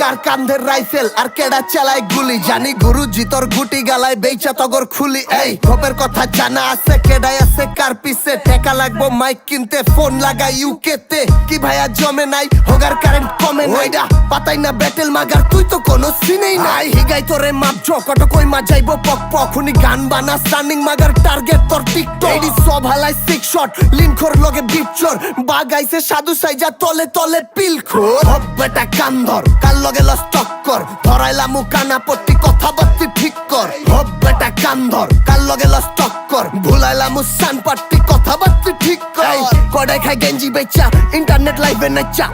কার কান্ধের rifle আর কেডা চালায় গুলি, জানি গুরুজি তোর গুটি গালায় বেচা তগর খুলি। এই খোপের কথা জানা আছে, কেডাই আছে কার পিছে, টাকা লাগবো মাইক কিনতে, ফোন লাগাই ইউকেতে। কি ভাইয়া জমে নাই, হোগার কারেন্ট কমে নাই, পাতাই না ব্যাটেল মাগার, তুই তো কোনো সিনেই নাই। হিগাই তোরে মাপজ কত কই মা যাইবো পক পক, হুনি গান বানা স্টান্ডিং মাগার টার্গেট তোর টিকটক। এইডি সব হালাই সিক্স শট, লিনখোর লগে বিটচর, বাগাইছে সাধু সাইজা তলে তলে পিলখোর। হব বেটা কান্দর কাল লগে লস টক্কর, ধরাইলামু কানা পট্টি কথাবার্তি ঠিক কর। হব বেটা কান্দর কাল লগে লস টক্কর, ভুলাইলামু সান পাট্টি কথাবার্তি ঠিক কর। কডাই খাই গেঞ্জি বেচা, ইন্টারনেট লাইভে নাচা।